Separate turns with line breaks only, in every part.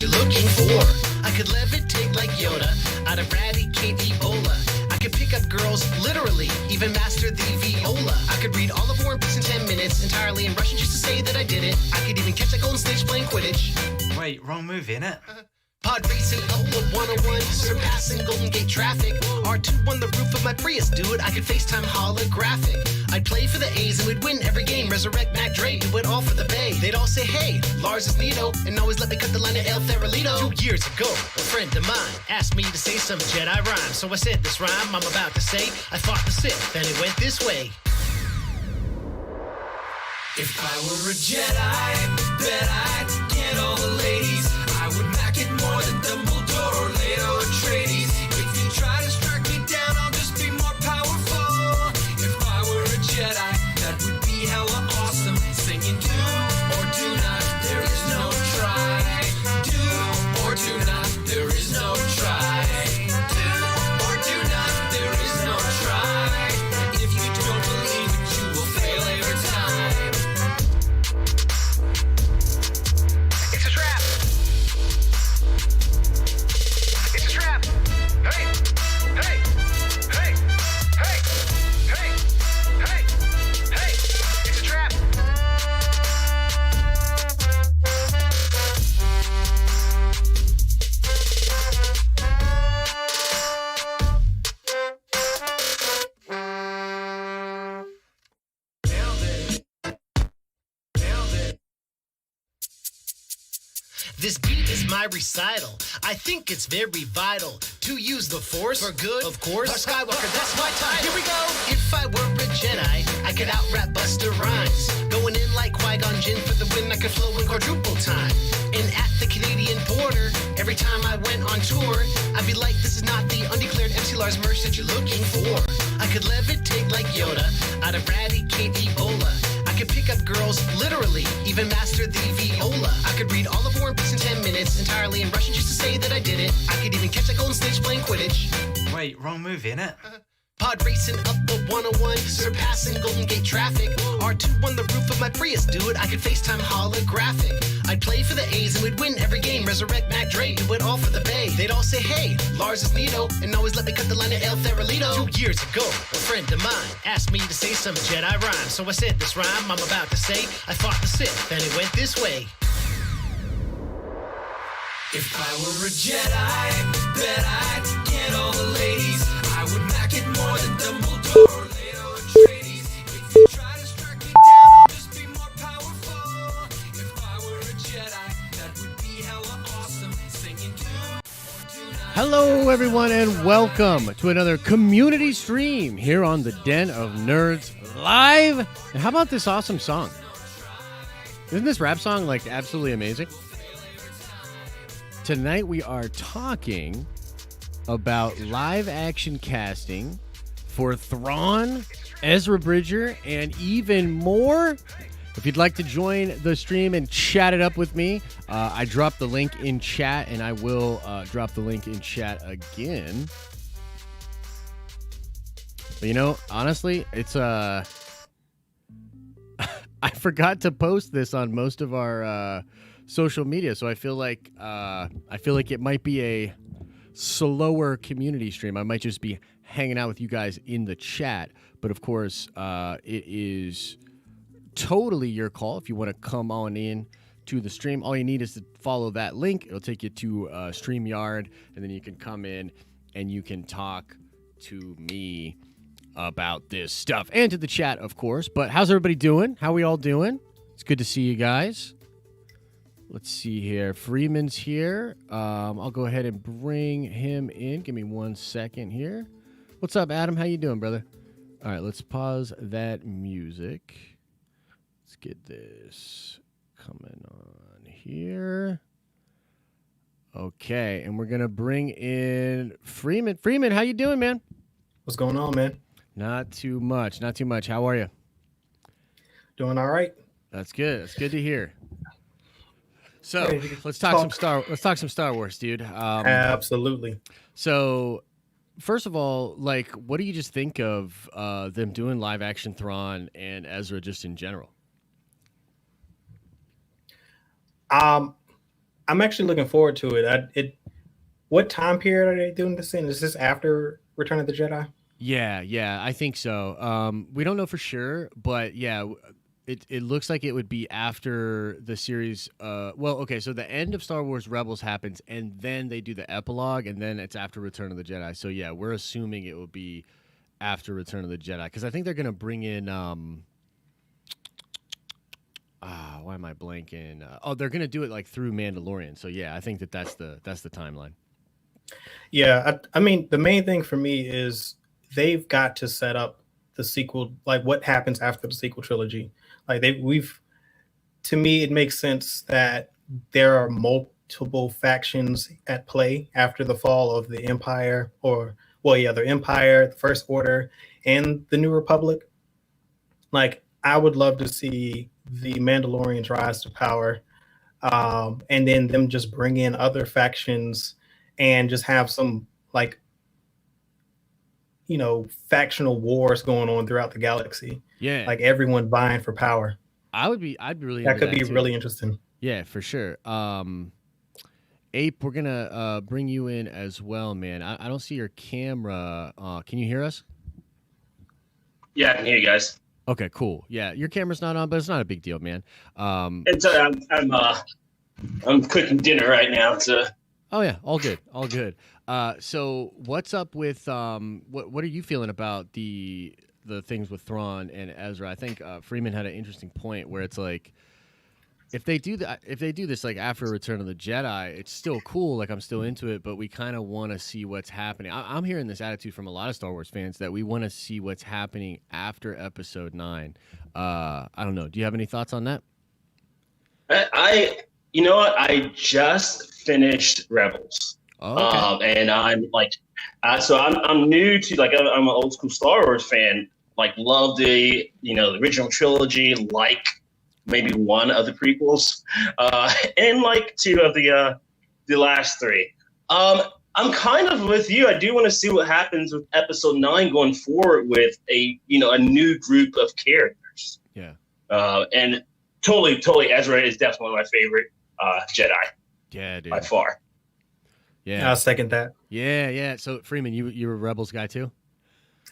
you're looking for. I could levitate like Yoda, I'd eradicate Ebola. I could pick up girls, literally, even master the viola. I could read all of War and Peace in 10 minutes, entirely in Russian just to say that I did it. I could even catch a golden snitch playing Quidditch.
Wait, wrong movie, innit?
Pod racing up the 101, surpassing Golden Gate traffic. R2 on the roof of my Prius, dude, I could FaceTime holographic. I'd play for the A's and we'd win every game. Resurrect Mac Dre, do it all for the Bay. They'd all say, hey, Lars is Nito, and always let me cut the line of El Farolito. 2 years ago, a friend of mine asked me to say some Jedi rhyme. So I said this rhyme I'm about to say. I fought the Sith, and it went this way. If I were a Jedi, bet I'd get all the ladies. I would mac it more than Dumbledore or Leto Atreides. If you try to strike me down, I'll just be more powerful. If I were a Jedi, that would be hella awesome. Singing do or do not, there is no try. Do or do not, there is no try. Do or do not, there is no try. If you don't believe it, you will fail every time. It's a trap. It's a trap. Hey, hey, hey, hey, hey, hey, hey. It's a trap. Nailed it. Nailed it. This beat is my recital. I think it's very vital to use the Force for good, of course. Our Skywalker, that's my title. Here we go. If I were a Jedi, I could out-rap Busta Rhymes. Going in like Qui-Gon Jinn for the win, I could flow in quadruple time. And at the Canadian border, every time I went on tour, I'd be like, this is not the undeclared MC Lars merch that you're looking for. I could levitate like Yoda, I'd eradicate Ebola. I could pick up girls, literally, even master the viola. I could read all of War and Peace in 10 minutes, entirely in Russian just to say that I did it. I could even catch a golden snitch playing Quidditch.
Wait, wrong movie, innit?
Pod racing up the 101, surpassing Golden Gate traffic. R2 on the roof of my Prius, dude, I could FaceTime holographic. I'd play for the A's and we'd win every game. Resurrect Mac Dre, do it all for the Bay. They'd all say, hey, Lars is Nito, and always let me cut the line of El Farolito. 2 years ago, a friend of mine asked me to say some Jedi rhyme. So I said this rhyme I'm about to say. I fought the Sith, and it went this way. If I were a Jedi, bet I'd get all the ladies. I would mac it more than Dumbledore or Leto Atreides. If you try to strike me down, I'll just be more powerful. If I were a Jedi, that would be hella awesome. Singing do or do not.
Hello, everyone, and welcome to another community stream here on the Den of Nerds Live. And how about this awesome song? Isn't this rap song like absolutely amazing? Tonight we are talking about live action casting for Thrawn, Ezra Bridger, and even more. If you'd like to join the stream and chat it up with me, I dropped the link in chat, and I will drop the link in chat again. But, you know, honestly, it's I forgot to post this on most of our social media, so I feel like it might be a slower community stream. I might just be hanging out with you guys in the chat, but of course, it is totally your call. If you want to come on in to the stream, all you need is to follow that link. It'll take you to StreamYard, and then you can come in and you can talk to me about this stuff, and to the chat, of course. But how's everybody doing? How we all doing? It's good to see you guys. Let's see here. Freeman's here. I'll go ahead and bring him in. Give me 1 second here. What's up, Adam? How you doing, brother? All right, let's pause that music. Let's get this coming on here. Okay, and we're going to bring in Freeman. Freeman, how you doing, man?
What's going on, man?
Not too much. Not too much. How are you?
Doing all right.
That's good. That's good to hear. So let's talk some Star Wars, dude.
Absolutely.
So first of all, like, what do you just think of them doing live action Thrawn and Ezra just in general?
I'm actually looking forward to it. What time period are they doing this in? Is this after Return of the Jedi?
Yeah, I think so. We don't know for sure, but yeah, it looks like it would be after the series. Well, okay, so the end of Star Wars Rebels happens, and then they do the epilogue, and then it's after Return of the Jedi. So yeah, we're assuming it will be after Return of the Jedi because I think they're gonna bring in. Why am I blanking? They're gonna do it like through Mandalorian. So yeah, I think that's the timeline.
Yeah, I mean, the main thing for me is they've got to set up the sequel, like what happens after the sequel trilogy. Like to me, it makes sense that there are multiple factions at play after the fall of the Empire, the Empire, the First Order, and the New Republic. Like, I would love to see the Mandalorians rise to power, and then them just bring in other factions and just have some factional wars going on throughout the galaxy.
Yeah,
like everyone vying for power.
I'd be really
that could be
too.
really interesting.
Yeah, for sure. Ape, we're gonna bring you in as well, man. I don't see your camera. Can you hear us?
Yeah, I can hear you guys.
Okay, cool. Yeah, your camera's not on, but it's not a big deal, man.
It's I'm cooking dinner right now. So.
Oh yeah, all good, all good. So what's up with what are you feeling about the things with Thrawn and Ezra? I think Freeman had an interesting point where it's like if they do this like after Return of the Jedi, it's still cool. Like I'm still into it, but we kind of want to see what's happening. I'm hearing this attitude from a lot of Star Wars fans that we want to see what's happening after Episode 9. I don't know. Do you have any thoughts on that?
You know what? I just finished Rebels.
Oh, okay.
And I'm like, so I'm new to I'm an old school Star Wars fan. Like, love the the original trilogy, like maybe one of the prequels, and like two of the last three. I'm kind of with you. I do want to see what happens with Episode 9 going forward with a new group of characters.
Yeah.
And totally, Ezra is definitely my favorite Jedi.
Yeah, dude.
By far.
Yeah, I'll second that.
Yeah. So Freeman, you're a Rebels guy too?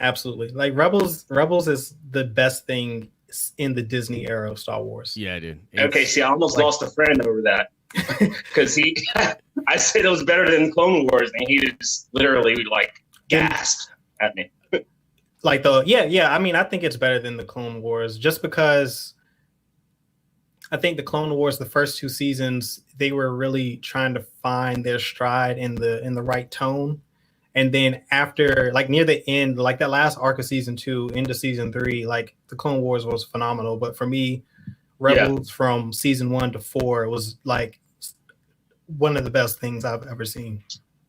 Absolutely. Like Rebels is the best thing in the Disney era of Star Wars.
Yeah, dude.
Okay, see, I almost lost a friend over that because I said it was better than Clone Wars, and he just literally gasped at me.
I mean, I think it's better than the Clone Wars just because I think the Clone Wars, the first two seasons, they were really trying to find their stride in the right tone. And then after, near the end, that last arc of season 2 into season 3, the Clone Wars was phenomenal. But for me, Rebels from season 1 to 4 was one of the best things I've ever seen.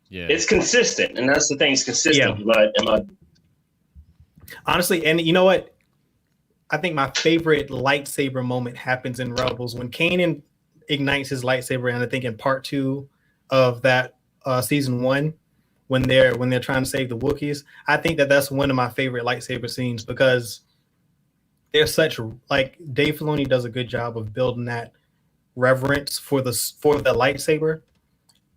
Yeah, it's consistent, and that's the thing. It's consistent.
Yeah. Honestly, and you know what? I think my favorite lightsaber moment happens in Rebels when Kanan ignites his lightsaber, and I think in part 2 of that season 1. When they're trying to save the Wookiees, I think that's one of my favorite lightsaber scenes because they're such Dave Filoni does a good job of building that reverence for the lightsaber,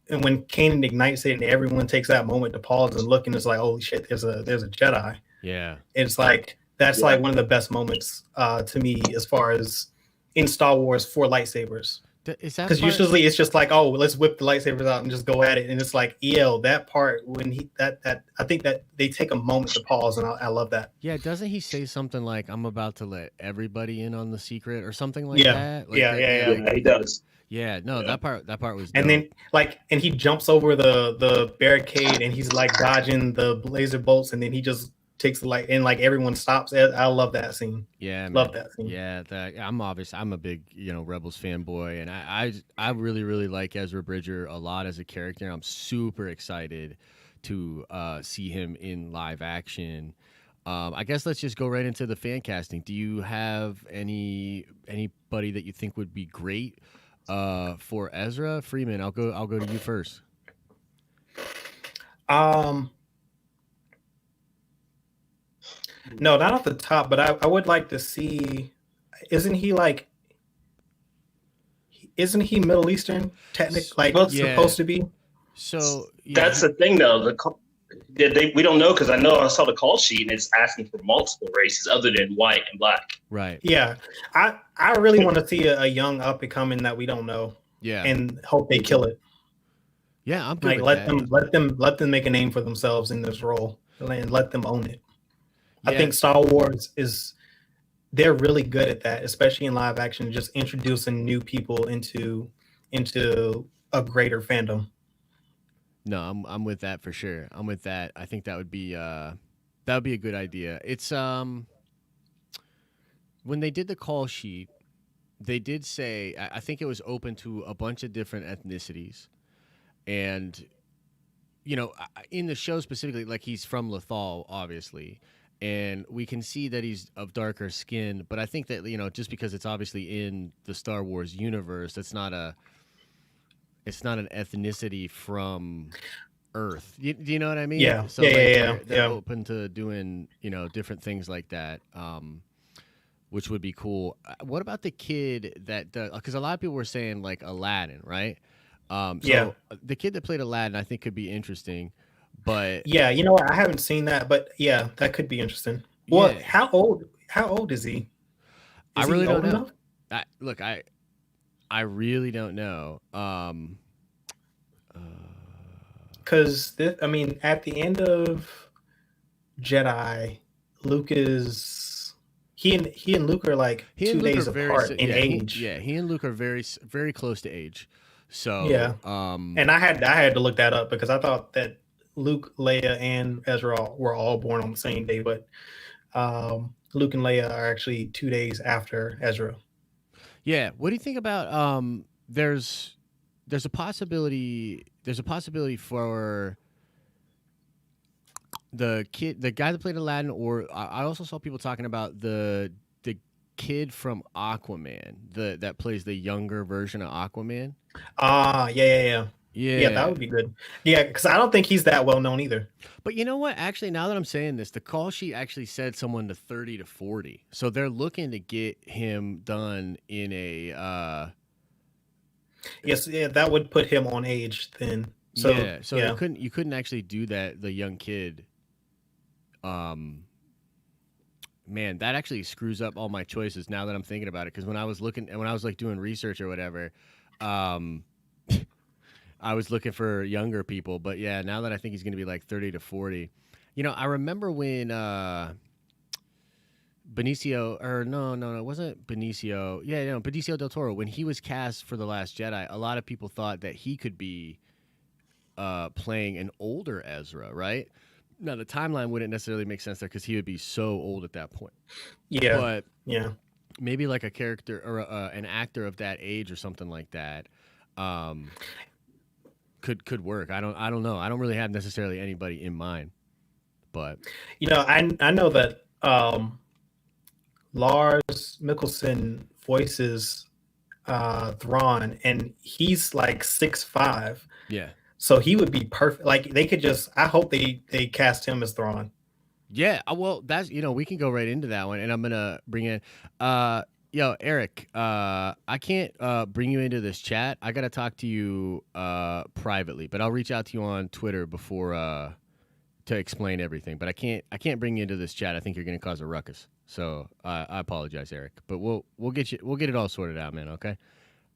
and when Kanan ignites it and everyone takes that moment to pause and look and it's like, holy shit, there's a Jedi.
Yeah,
it's that's one of the best moments to me as far as in Star Wars for lightsabers. Because usually it's just oh, let's whip the lightsabers out and just go at it, and it's that part when I think that they take a moment to pause, and I love that.
Yeah, doesn't he say something like "I'm about to let everybody in on the secret" or something like that?
Yeah, he does.
Yeah, no, that part was.
And
dope.
then and he jumps over the barricade and he's dodging the laser bolts, and then he just takes the light and everyone stops. I love that scene.
Yeah,
love that scene.
Yeah, I'm a big Rebels fanboy, and I really like Ezra Bridger a lot as a character. I'm super excited to see him in live action. I guess let's just go right into the fan casting. Do you have anybody that you think would be great for Ezra? Freeman, I'll go to you first.
No, not off the top, but I would like to see. Isn't he isn't he Middle Eastern? Like
Yeah.
supposed to be.
So
That's the thing, though. We don't know because I saw the call sheet and it's asking for multiple races other than white and black.
right.
Yeah, I really want to see a young up and coming that we don't know.
Yeah.
And hope they kill it.
Yeah, I'm good
Like
with
let them make a name for themselves in this role and let them own it.
Yeah.
I think Star Wars they're really good at that, especially in live action, just introducing new people into a greater fandom.
No, I'm with that for sure. I'm with that. I think that would be a good idea. It's when they did the call sheet, they did say I think it was open to a bunch of different ethnicities, and in the show specifically, like he's from Lothal, obviously, and we can see that he's of darker skin. But I think that just because it's obviously in the Star Wars universe, it's not an ethnicity from Earth. Do you know what I mean?
Yeah.
So
Yeah.
they're open to doing different things like that, which would be cool. What about the kid that because a lot of people were saying like Aladdin, right? So the kid that played Aladdin, I think could be interesting. But
yeah, you know what? I haven't seen that, but yeah, that could be interesting. Well,
Yeah.
how old is he?
I
Is
really
he
don't
old
know.
enough?
I really don't know.
Because at the end of Jedi, Luke is he and Luke are like
He
2
and Luke
days
are very
apart in age.
He and Luke are very very close to age. So
Yeah. And I had to look that up because I thought that Luke, Leia, and Ezra were all born on the same day, but Luke and Leia are actually 2 days after Ezra.
yeah. What do you think about there's a possibility for the guy that played Aladdin, or I also saw people talking about the kid from Aquaman, that plays the younger version of Aquaman.
Yeah, that would be good. Yeah, because I don't think he's that well known either.
But you know what? Actually, now that I'm saying this, the call sheet actually said someone to 30 to 40. So they're looking to get him done in a
Yes, yeah, that would put him on age then. So
you couldn't actually do that, the young kid. Man, that actually screws up all my choices now that I'm thinking about it. Because when I was like doing research or whatever, I was looking for younger people. But yeah, now that I think he's going to be like 30 to 40, I remember when Benicio, or no, it wasn't Benicio. Yeah, Benicio del Toro, when he was cast for The Last Jedi, a lot of people thought that he could be playing an older Ezra, right? Now, the timeline wouldn't necessarily make sense there because he would be so old at that point.
Yeah.
But
yeah,
maybe like a character or an actor of that age or something like that could work. I don't know. I don't really have necessarily anybody in mind. But
I know that Lars Mikkelsen voices Thrawn, and he's like 6'5".
yeah.
So he would be perfect. Like they could I hope they cast him as Thrawn.
Yeah, well, that's we can go right into that one, and I'm gonna bring in, Eric. I can't bring you into this chat. I gotta talk to you privately, but I'll reach out to you on Twitter before to explain everything. But I can't bring you into this chat. I think you're gonna cause a ruckus. So I apologize, Eric. But we'll get it all sorted out, man. Okay.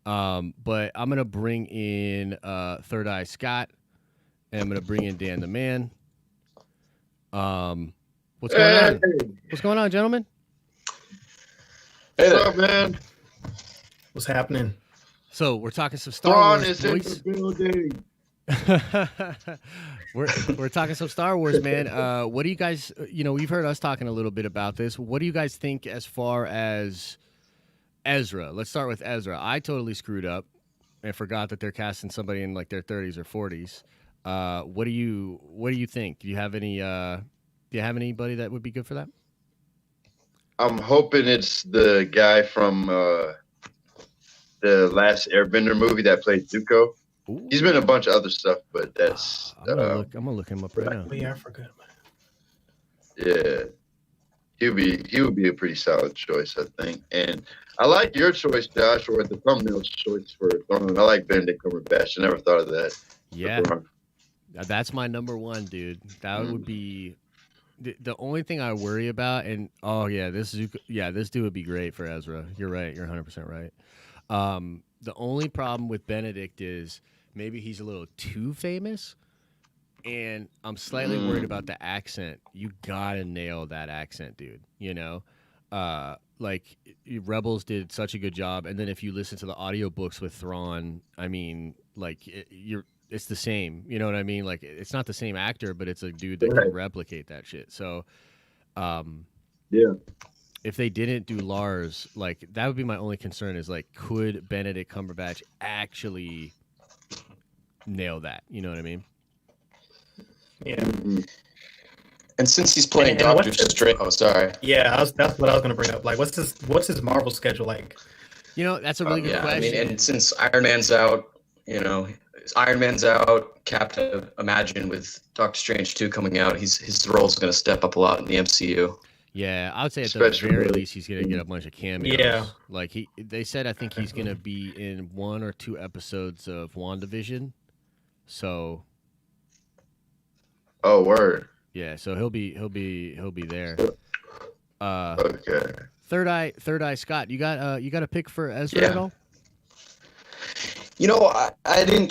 But I'm gonna bring in Third Eye Scott, and I'm gonna bring in Dan the Man. What's going on? What's going on, gentlemen?
Hey, what's up, man?
What's happening?
So we're talking some Star Wars.
Thrawn is in the building.
we're talking some Star Wars, man. What do you guys? We've heard us talking a little bit about this. What do you guys think as far as Ezra? Let's start with Ezra. I totally screwed up and forgot that they're casting somebody in like their 30s or 40s. What do you think? Do you have anybody that would be good for that?
I'm hoping it's the guy from the last Airbender movie that played Zuko.
Ooh.
He's been in a bunch of other stuff, but that's
I'm gonna look him up right now.
Yeah, I forgot.
Yeah, he would be a pretty solid choice, I think. And I like your choice, Josh, or the thumbnail choice for Thrawn. I like Benedict Cumberbatch. I never thought of that.
Yeah, that's my number one, dude. That would be the only thing I worry about. And this dude would be great for Ezra. You're right. You're 100% right. The only problem with Benedict is maybe he's a little too famous. And I'm slightly worried about the accent. You gotta nail that accent, dude. You know, like Rebels did such a good job. And then if you listen to the audiobooks with Thrawn, I mean, like it's the same. You know what I mean? Like it's not the same actor, but it's a dude that can replicate that shit. So, if they didn't do Lars, like that would be my only concern. Is like, could Benedict Cumberbatch actually nail that? You know what I mean?
Yeah.
And since he's playing Doctor Strange, sorry.
Yeah, that's what I was going to bring up. Like, what's his Marvel schedule like?
You know, that's a really good question.
I mean, and since Iron Man's out, Captain Imagine with Doctor Strange 2 coming out, his role's going to step up a lot in the MCU.
Yeah, I would say at the very least he's going to get a bunch of cameos.
Yeah.
Like they said, I think he's going to be in 1 or 2 episodes of WandaVision. So.
Oh, word.
Yeah, so he'll be there.
Okay.
Third Eye Scott, you got a pick for Ezra at all?
You know, I didn't.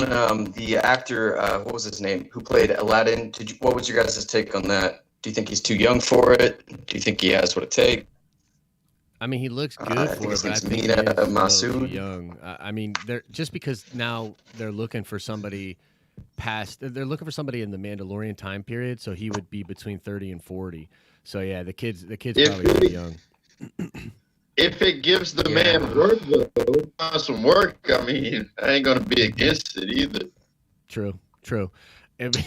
The actor, what was his name, who played Aladdin? What was your guys' take on that? Do you think he's too young for it? Do you think he has what it takes?
I mean, he looks good for it, but I think
Mina
he's a little
Massoud.
too young. I mean, just because now they're looking for somebody they're looking for somebody in the Mandalorian time period, so he would be between 30 and 40. So yeah, the kid's probably really young.
If it gives the man work, though, some work, I mean, I ain't gonna be against it either.
True. It'd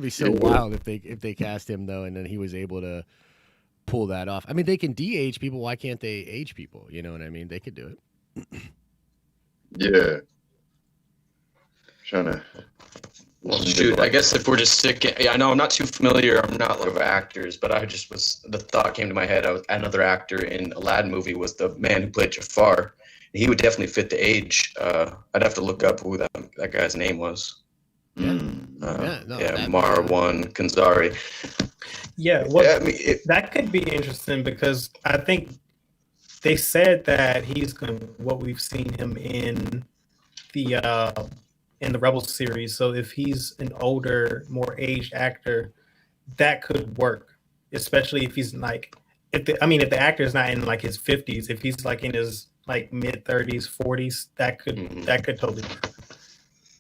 be so wild if they cast him though, and then he was able to pull that off. I mean, they can de-age people. Why can't they age people? You know what I mean? They could do it.
Yeah. Trying to.
Well, shoot, I guess if we're just sticking, I know I'm not too familiar. I'm not like actors, but the thought came to my head. Another actor in Aladdin movie was the man who played Jafar. He would definitely fit the age. I'd have to look up who that guy's name was. Marwan Kanzari.
Yeah, that could be interesting because I think they said that he's what we've seen him in the Rebels series. So if he's an older, more aged actor, that could work, especially if he's like, if the actor is not in like his 50s, if he's like in his like mid 30s, 40s, that could totally work.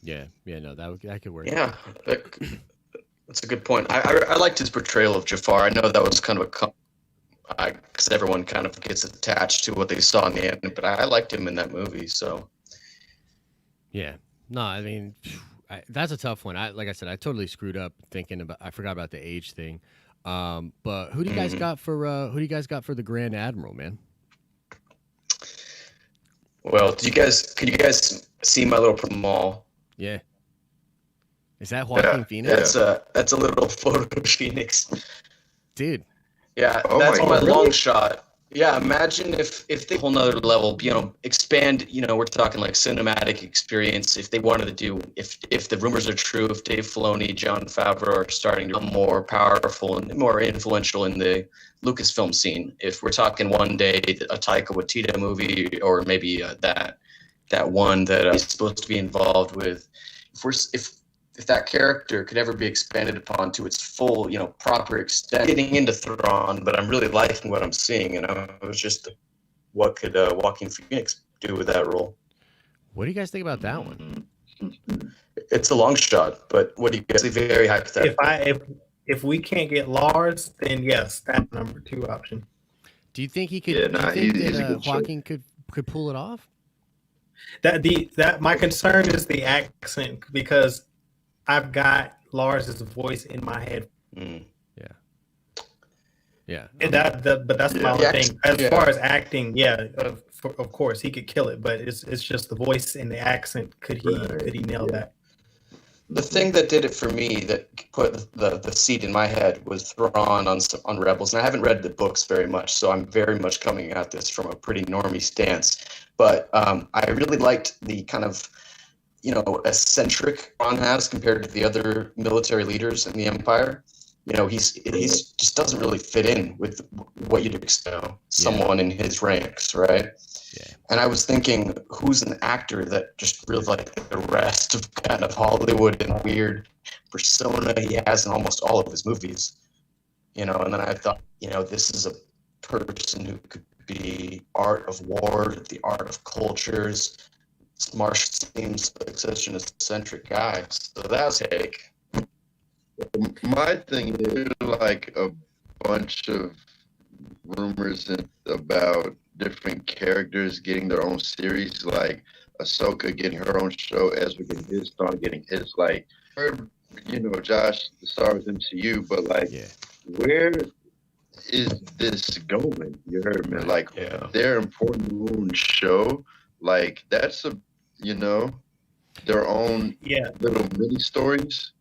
Yeah, no, that could work.
Yeah, that's a good point. I liked his portrayal of Jafar. I know that was kind of because everyone kind of gets attached to what they saw in the end, but I liked him in that movie. So
yeah. No, I mean, that's a tough one. Like I said, I totally screwed up I forgot about the age thing. But who do you guys got for the Grand Admiral, man?
Well, could you guys see my little mall?
Yeah. Is that Joaquin Phoenix?
That's a little photo Phoenix.
Dude.
Yeah, that's my long shot. Yeah, imagine if they whole nother level, expand, we're talking like cinematic experience. If they wanted to do, if the rumors are true, if Dave Filoni, Jon Favreau are starting to become more powerful and more influential in the Lucasfilm scene, if we're talking one day a Taika Waititi movie, or maybe that one that he's supposed to be involved with, if that character could ever be expanded upon to its full, proper extent, getting into Thrawn, but I'm really liking what I'm seeing, it was just what could Joaquin Phoenix do with that role?
What do you guys think about that one?
It's a long shot, but what do you guys think? Very hypothetical.
If we can't get Lars, then yes, that's number 2 option.
Do you think he could? Joaquin could pull it off?
That my concern is the accent, because I've got Lars's voice in my head.
Yeah.
And but that's my only thing. As far as acting, of course he could kill it, but it's just the voice and the accent. Could he nail that?
The thing that did it for me, that put the seed in my head, was Thrawn on Rebels. And I haven't read the books very much, so I'm very much coming at this from a pretty normie stance. But I really liked the kind of, eccentric Thrawn has compared to the other military leaders in the Empire. He's just doesn't really fit in with what you'd expect someone in his ranks, right?
Yeah.
And I was thinking, who's an actor that just really like the rest of kind of Hollywood and weird persona he has in almost all of his movies, And then I thought, this is a person who could be art of war, the art of cultures. Marsh seems like such an eccentric guy, so that's take.
My thing is like a bunch of rumors about different characters getting their own series, like Ahsoka getting her own show, Ezra getting his, Thrawn getting his. Like, Josh, the Star Wars MCU, but where is this going? You heard me, like their important moon show, like that's their own little mini stories.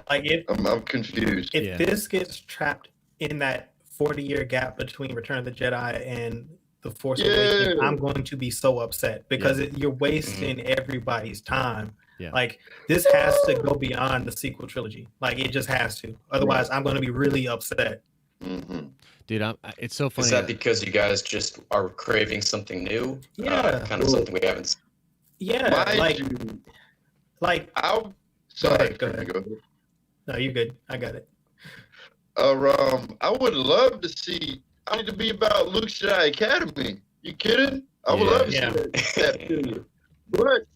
Like
I'm confused.
If this gets trapped in that 40-year gap between Return of the Jedi and The Force Awakens, I'm going to be so upset because you're wasting everybody's time. Yeah. Like, this has to go beyond the sequel trilogy. Like, it just has to. Otherwise, I'm going to be really upset.
Mm-hmm. Dude, it's so funny.
Is that because you guys just are craving something new?
Yeah.
Kind of something we haven't seen?
Yeah.
Sorry,
go ahead. No, you're good. I got it.
I would love to see. I need to be about Luke's Jedi Academy. You kidding? I would love to see that period. But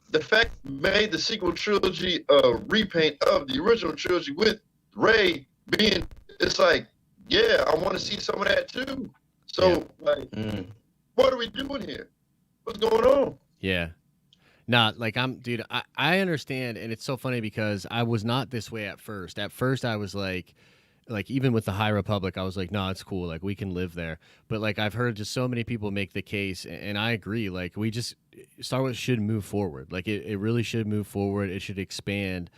the fact made the sequel trilogy a repaint of the original trilogy with Rey being, it's like, I want to see some of that too. So, what are we doing here? What's going on?
Yeah. Not like I understand, and it's so funny because I was not this way at first. At first, I was like even with the High Republic, I was like, no, it's cool. Like, we can live there. But like, I've heard just so many people make the case, and I agree. Like, Star Wars should move forward. Like, it really should move forward. It should expand.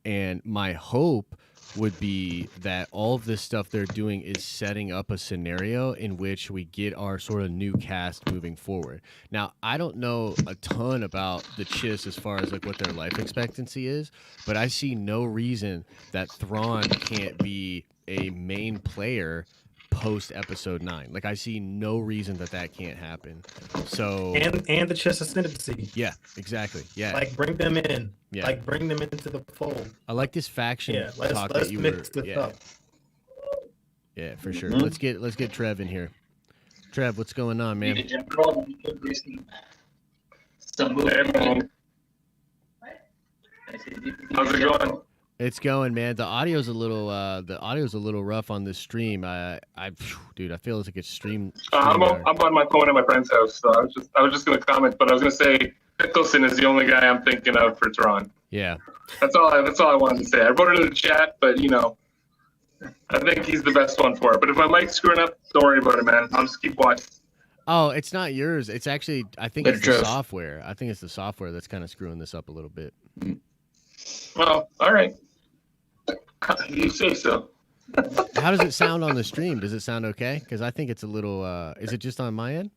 And my hope would be that all of this stuff they're doing is setting up a scenario in which we get our sort of new cast moving forward. Now, I don't know a ton about the Chiss as far as like what their life expectancy is, but I see no reason that Thrawn can't be a main player post episode 9. Like, I see no reason that can't happen. So
and the Chiss Ascendancy.
Yeah, exactly. Yeah.
Like, bring them in. Yeah. Like, bring them into the fold.
I like this faction talk
let's
that you
mix
were.
This up.
Yeah, for sure. Mm-hmm. Let's get Trev in here. Trev, what's going on, man?
How's it going?
It's going, man. The audio's a little rough on this stream. Dude, I feel like it's stream.
I'm on my phone at my friend's house, so I was just gonna comment, but I was gonna say Nicholson is the only guy I'm thinking of for Thrawn.
Yeah.
That's all I wanted to say. I wrote it in the chat, but I think he's the best one for it. But if my mic's screwing up, don't worry about it, man. I'll just keep watching.
Oh, it's not yours. It's actually, I think it's the software. I think it's the software that's kind of screwing this up a little bit.
Well, all right. You say so.
How does it sound on the stream? Does it sound okay? Because I think it's a little. Is it just on my end?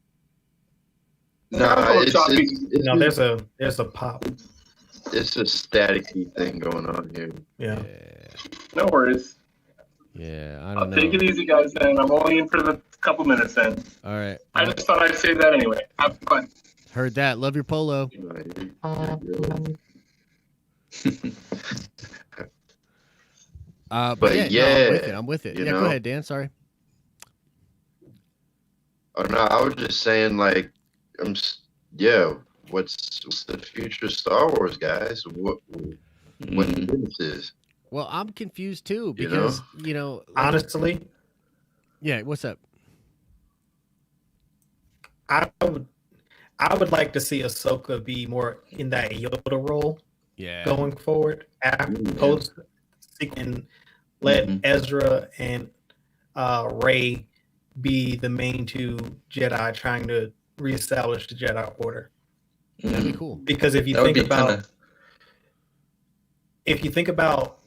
No,
there's a pop.
It's a staticky thing going on here.
Yeah.
No worries.
Yeah,
I'll take it easy, guys. Then I'm only in for the couple minutes. Then.
All right.
I just thought I'd say that anyway. Have fun.
Heard that. Love your polo. But I'm with it. Yeah, go ahead, Dan. Sorry.
Oh no, I was just saying, like, what's the future of Star Wars, guys? What the business is?
Well, I'm confused too because
honestly,
yeah. What's up?
I would like to see Ahsoka be more in that Yoda role.
Yeah.
Going forward, post and let Ezra and Rey be the main two Jedi trying to reestablish the Jedi Order.
That'd be cool.
Because if you think about if you think about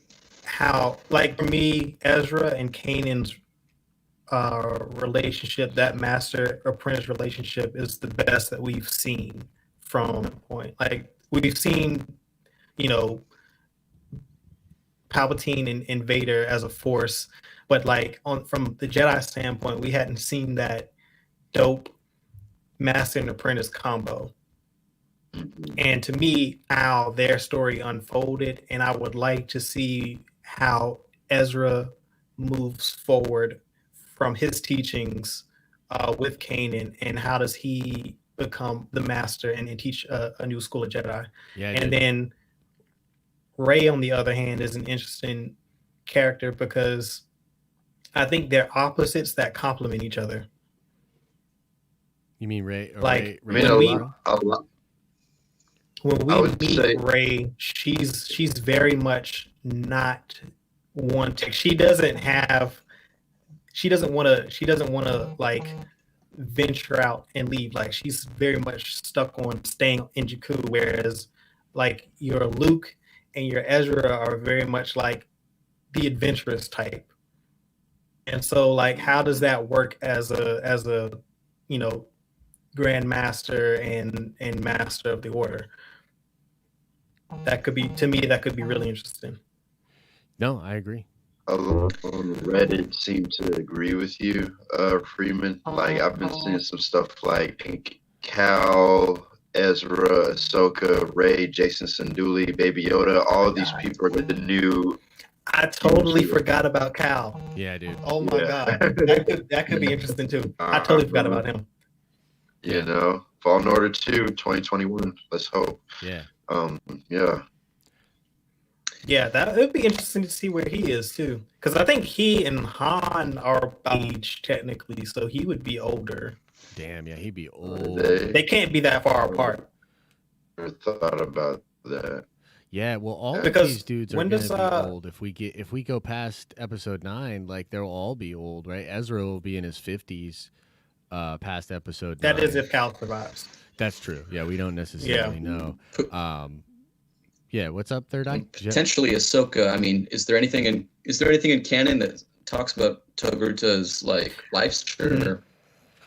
how, like for me, Ezra and Kanan's relationship, that master apprentice relationship, is the best that we've seen from that point. Like we've seen, you know, Palpatine and Vader as a force, but like from the Jedi standpoint, we hadn't seen that dope master and apprentice combo. And to me, how their story unfolded, and I would like to see how Ezra moves forward from his teachings with Kanan, and how does he become the master and teach a new school of Jedi.
Yeah,
and then Rey, on the other hand, is an interesting character because I think they're opposites that complement each other.
You mean Rey?
Like
Rey
when we meet Rey, she's very much not wanting. She doesn't want to like venture out and leave. Like she's very much stuck on staying in Jakku, whereas like your Luke and your Ezra are very much like the adventurous type. And so like how does that work as a you know, Grand Master and Master of the Order? That could be, to me, that could be really interesting.
No, I agree.
On Reddit seem to agree with you, Freeman. Like I've been seeing some stuff like Cal, Ezra, Ahsoka, Rey, Jason Sanduli, Baby Yoda. All of these people are the new.
I totally forgot about Cal.
Yeah, dude.
Oh my god, that could be interesting too. I totally forgot about him.
You know, Fallen Order 2, 2021. Let's hope.
Yeah.
Yeah, that would be interesting to see where he is too, because I think he and Han are age technically, so he would be older.
Damn, yeah, he'd be old.
They can't be that far apart.
Never thought about that.
Yeah, well, all of
Because
these dudes are
when
gonna
does,
be old. If we go past episode 9, like they'll all be old, right? Ezra will be in his 50s past episode 9.
That is if Cal survives.
That's true. Yeah, we don't necessarily know. Yeah, what's up, Third Eye?
Potentially Ahsoka. I mean, is there anything in canon that talks about Togrutta's like life journey?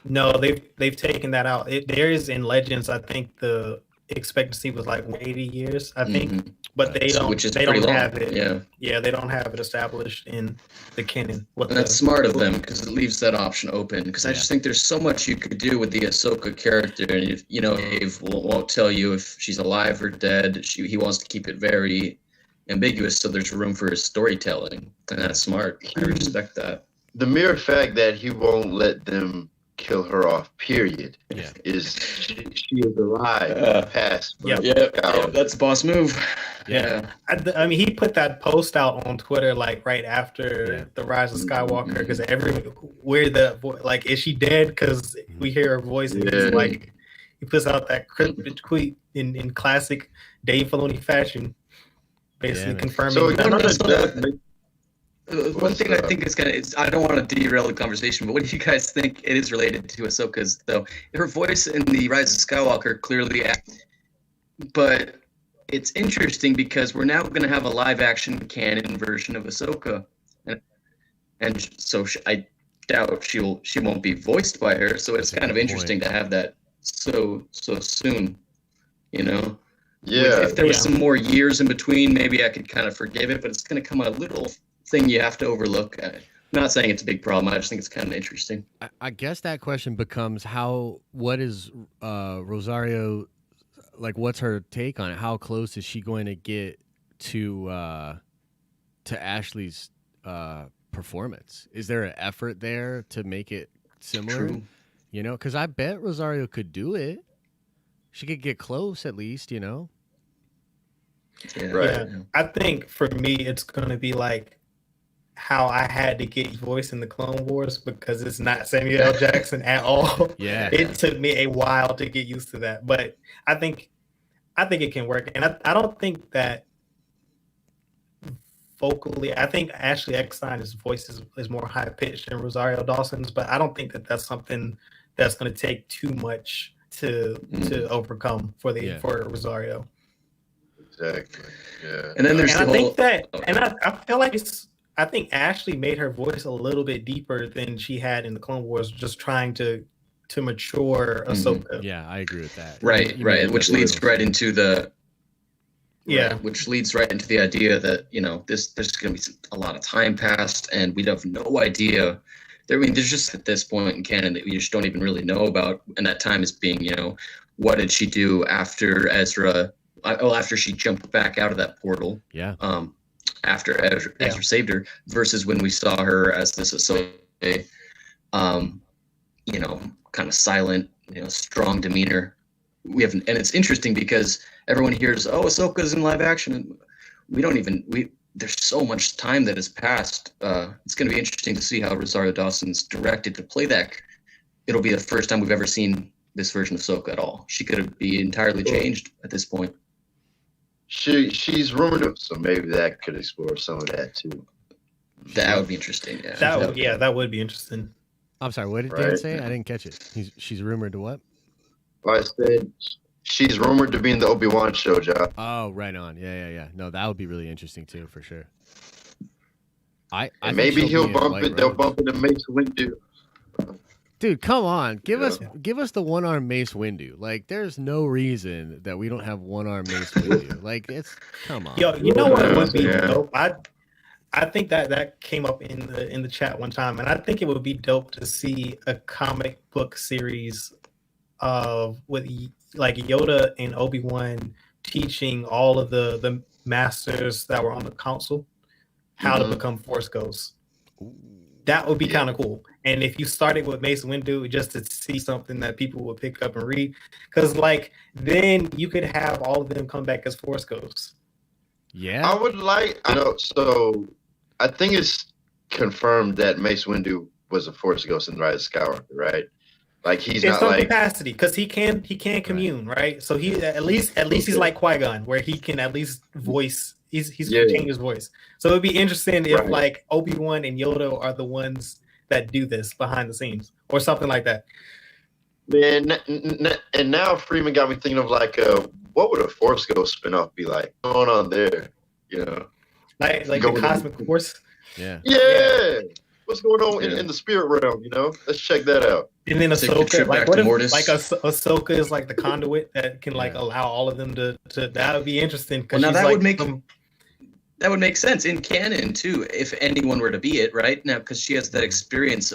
No, they've taken that out. There is in Legends, I think the expectancy was like 80 years, I think, but they don't.
Which is
they
pretty
don't
long.
have it.
Yeah,
they don't have it established in the canon.
And that's smart of them because it leaves that option open. Because I just think there's so much you could do with the Ahsoka character, and if, you know, Dave won't tell you if she's alive or dead. He wants to keep it very ambiguous, so there's room for his storytelling, and that's smart. I respect that.
The mere fact that he won't let them kill her off, period, is she is alive. Past.
Yeah, that's a boss move.
Yeah.
I mean, he put that post out on Twitter like right after the Rise of Skywalker, because is she dead? Because we hear her voice, and he's like, he puts out that cryptic tweet in classic Dave Filoni fashion, basically confirming.
So
one thing I think I don't want to derail the conversation, but what do you guys think it is related to Ahsoka's, though? Her voice in the Rise of Skywalker clearly, but it's interesting because we're now going to have a live-action canon version of Ahsoka, and so I doubt she won't be voiced by her. So it's kind of interesting to have that so soon, you know.
Yeah.
If there was some more years in between, maybe I could kind of forgive it, but it's going to come a little thing you have to overlook. I'm not saying it's a big problem. I just think it's kind of interesting.
I guess that question becomes what is Rosario, like, what's her take on it? How close is she going to get to Ashley's performance? Is there an effort there to make it similar?
True.
You know, because I bet Rosario could do it. She could get close at least, you know?
Yeah.
Right.
Yeah. I think for me, it's going to be like how I had to get voice in the Clone Wars, because it's not Samuel L. Jackson at all.
Yeah.
It took me a while to get used to that, but I think it can work. And I don't think that vocally, I think Ashley Eckstein's voice is more high pitched than Rosario Dawson's, but I don't think that that's something that's going to take too much to overcome for Rosario.
Exactly. Yeah.
And then there's
And
the
I
whole.
think that, and I feel like I think Ashley made her voice a little bit deeper than she had in the Clone Wars, just trying to mature Ahsoka.
Yeah, I agree with that.
Right, right, which leads right into the.
Yeah.
Right, which leads right into the idea that there's going to be a lot of time passed, and we have no idea. There's just at this point in canon that we just don't even really know about, and that time is being, what did she do after Ezra? After she jumped back out of that portal.
Yeah.
After Ezra saved her, versus when we saw her as this Ahsoka, kind of silent, strong demeanor. And it's interesting because everyone hears, "Oh, Ahsoka's in live action," and there's so much time that has passed. It's going to be interesting to see how Rosario Dawson's directed to play that. It'll be the first time we've ever seen this version of Ahsoka at all. She could be entirely changed at this point.
She's rumored, so maybe that could explore some of that too.
That would be interesting. Yeah.
That would be interesting.
I'm sorry. What did Dan say? I didn't catch it. She's rumored to what?
Well, I said she's rumored to be in the Obi-Wan show, John.
Oh, right on. Yeah. No, that would be really interesting too, for sure. I
maybe he'll bump it. They'll bump it in Mace Windu.
Dude, come on. Give us the one-arm Mace Windu. Like, there's no reason that we don't have one-arm Mace Windu. Like, come on.
Yo, you know what would be dope? I think that came up in the chat one time, and I think it would be dope to see a comic book series with like Yoda and Obi-Wan teaching all of the masters that were on the council how to become Force ghosts. That would be kind of cool. And if you started with Mace Windu, just to see something that people would pick up and read, because then you could have all of them come back as Force ghosts.
Yeah,
I would so I think it's confirmed that Mace Windu was a Force ghost in Rise of Skywalker, right? Like he's
in
not
some
like
capacity, because he can commune, right? So he at least he's like Qui-Gon, where he can at least voice. He's changed his voice. So it'd be interesting if like Obi-Wan and Yoda are the ones that do this behind the scenes or something like that.
Man, and now Freeman got me thinking of like what would a Force ghost spinoff be like? What's going on there?
Like the Cosmic Force.
Yeah.
What's going on in the spirit realm? Let's check that out.
And then Ahsoka, like what if Ahsoka is like the conduit that can allow all of them to that would be interesting.
Well, now that would make that would make sense in canon too, if anyone were to be it, right? Now, because she has that experience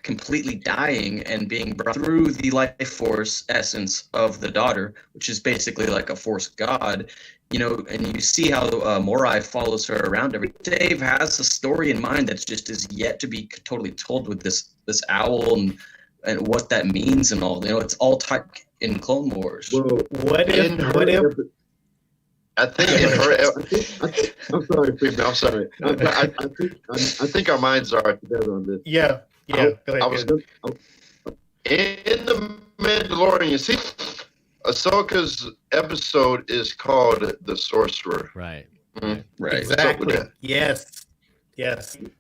completely dying and being brought through the life force essence of the daughter, which is basically like a force god, and you see how Morai follows her around every day. Dave has a story in mind that's just is yet to be totally told with this owl and what that means and all. It's all typed in Clone Wars.
Well, what if I think in her. I'm sorry, Freeman. I'm sorry. I think our minds are together on this.
Yeah.
Go ahead. In the Mandalorian, see, Ahsoka's episode is called "The Sorcerer."
Right.
Right.
Exactly. Yes.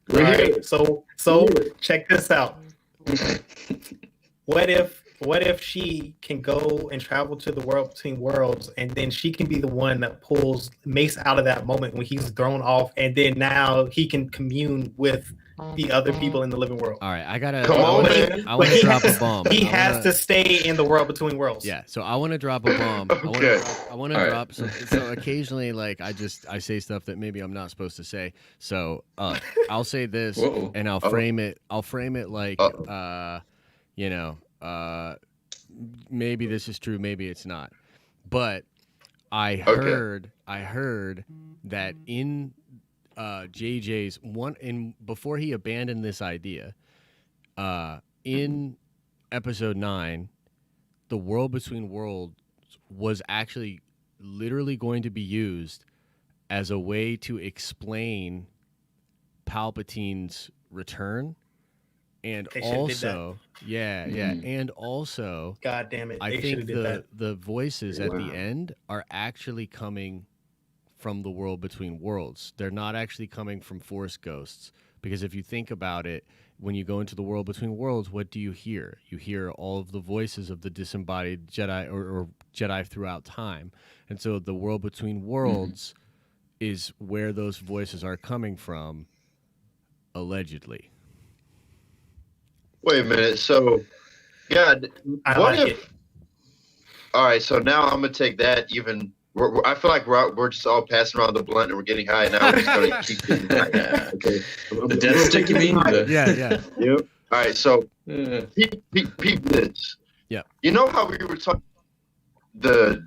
Right. So check this out. What if she can go and travel to the world between worlds, and then she can be the one that pulls Mace out of that moment when he's thrown off, and then now he can commune with the other people in the living world.
All right, I gotta.
Come on, man.
I want to drop a bomb.
He has to stay in the world between worlds.
Yeah, so I want to drop a bomb.
Okay.
I want to drop. So occasionally, like I say stuff that maybe I'm not supposed to say. So I'll say this, and I'll frame it. I'll frame it like, maybe this is true, maybe it's not. But I heard that in JJ's before he abandoned this idea, in episode 9, the world between worlds was actually literally going to be used as a way to explain Palpatine's return. And also, and also,
God damn it!
I think the voices at the end are actually coming from the world between worlds. They're not actually coming from Force ghosts, Because if you think about it, when you go into the world between worlds, what do you hear? You hear all of the voices of the disembodied Jedi or Jedi throughout time. And so the world between worlds is where those voices are coming from, allegedly.
Wait a minute. So, God,
I
what
like
if?
it.
All right. So now I'm gonna take that even. I feel like we're just all passing around the blunt and we're getting high now. We're just gonna keep getting high. Okay.
The death stick, you mean?
Yeah.
Yep. All right. So peep this.
Yeah.
You know how we were talking the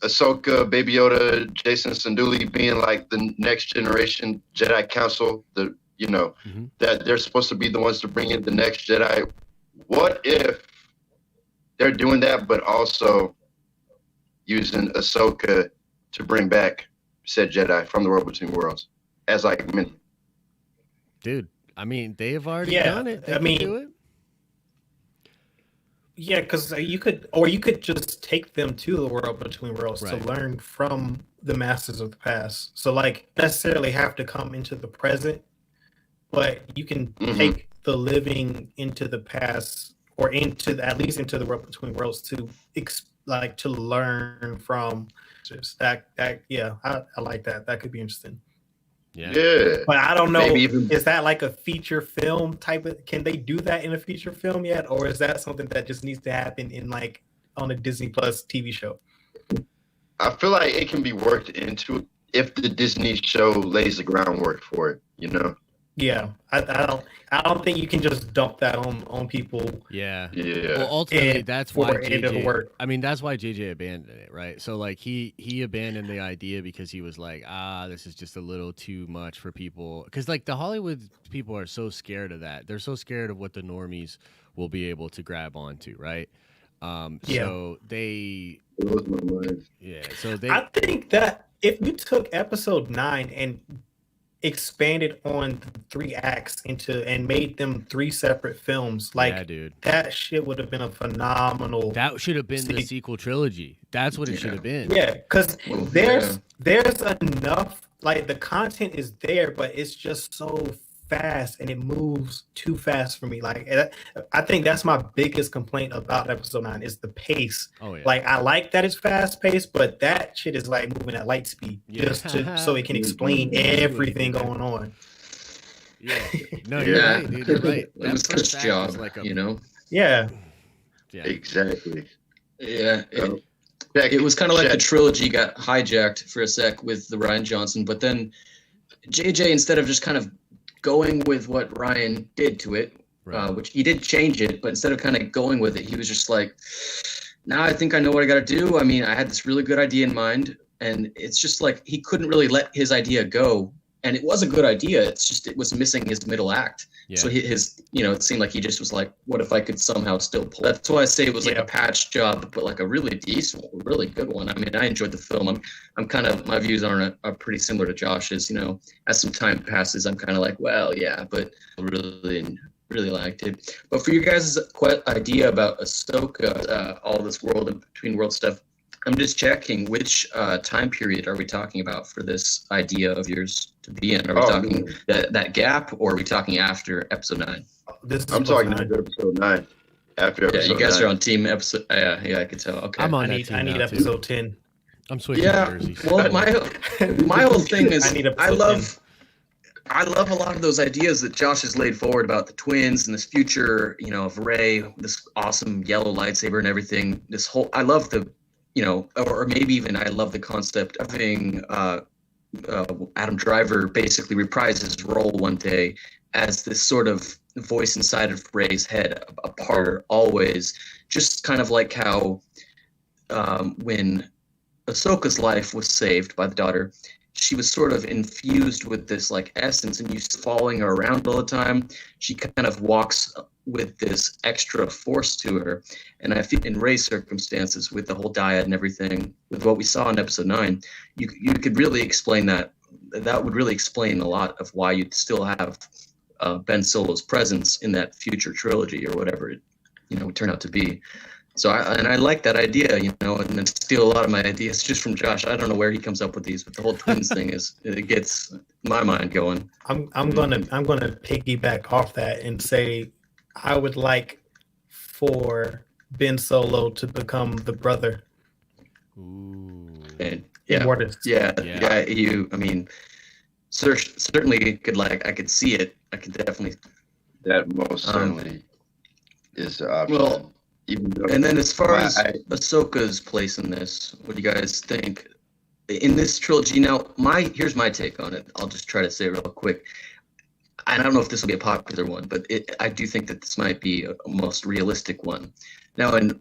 Ahsoka, Baby Yoda, Jason Sanduli being like the next generation Jedi Council, that they're supposed to be the ones to bring in the next Jedi. What if they're doing that, but also using Ahsoka to bring back said Jedi from the world between worlds as like mini?
Dude, I mean, they have already done it. They can do it.
Yeah, because you could just take them to the world between worlds to learn from the masters of the past. So, like, necessarily have to come into the present, but you can take the living into the past or at least into the world between worlds to learn from just that. Yeah, I like that. That could be interesting.
Yeah.
But I don't know,
Maybe
is that like a feature film type of, can they do that in a feature film yet? Or is that something that just needs to happen in like on a Disney Plus TV show?
I feel like it can be worked into if the Disney show lays the groundwork for it,
Yeah. I don't think you can just dump that on people.
Yeah.
Yeah.
Well, ultimately, that's why JJ.
Work.
I mean, that's why JJ abandoned it, right? So, like, he abandoned the idea because he was like, this is just a little too much for people. Because, like, the Hollywood people are so scared of that. They're so scared of what the normies will be able to grab onto, right? So they. Yeah. So they.
I think that if you took episode 9 and expanded on 3 acts and made them 3 separate films, that shit would have been a phenomenal.
That should have been the sequel trilogy. That's what it should have been.
Yeah, because there's enough, like, the content is there, but it's just so fast and it moves too fast for me. Like, I think that's my biggest complaint about episode 9 is the pace.
Oh yeah.
Like, I like that it's fast paced, but that shit is like moving at light speed so it can explain everything going on.
Yeah. No, you're right, dude. You're right.
It was his job,
Yeah.
Yeah.
Exactly.
Yeah. It was kind of like the trilogy got hijacked for a sec with the Rian Johnson, but then JJ, instead of just kind of going with what Ryan did to it, which he did change it, but instead of kind of going with it, he was just like, now I think I know what I got to do. I mean, I had this really good idea in mind, and it's just like he couldn't really let his idea go. And it was a good idea. It's just it was missing his middle act. Yeah. So his it seemed like he just was like, what if I could somehow still pull? That's why I say it was like a patch job, but like a really decent, really good one. I mean, I enjoyed the film. I'm kind of, my views are pretty similar to Josh's. As some time passes, I'm kind of like, well, yeah, but really liked it. But for you guys' idea about Ahsoka, all this world and between world stuff, I'm just checking which time period are we talking about for this idea of yours to be in? Are we talking that gap, or are we talking after episode 9?
I'm talking after episode 9. After episode 9.
You guys are on team episode. Yeah, I could tell. Okay,
I'm on.
I need episode 10.
I'm switching jerseys.
Well, my whole thing is I love a lot of those ideas that Josh has laid forward about the twins and this future, of Rey, this awesome yellow lightsaber and everything. I love the. Or maybe even I love the concept of having Adam Driver basically reprise his role one day as this sort of voice inside of Rey's head, a part always, just kind of like how when Ahsoka's life was saved by the daughter, she was sort of infused with this like essence and used to following her around all the time. She kind of walks with this extra force to her. And I feel in Rey's circumstances with the whole dyad and everything, with what we saw in episode 9, you could really explain that. That would really explain a lot of why you'd still have Ben Solo's presence in that future trilogy or whatever it would turn out to be. So I like that idea, and then steal a lot of my ideas just from Josh. I don't know where he comes up with these, but the whole twins thing it gets my mind going.
I'm gonna piggyback off that and say I would like for Ben Solo to become the brother.
Ooh.
And
Mortis.
Certainly could I could see it. I could definitely.
That most certainly is an option.
Well,
even though
and then as far as Ahsoka's place in this, what do you guys think? In this trilogy, now here's my take on it. I'll just try to say it real quick. I don't know if this will be a popular one, but I do think that this might be a most realistic one. Now, and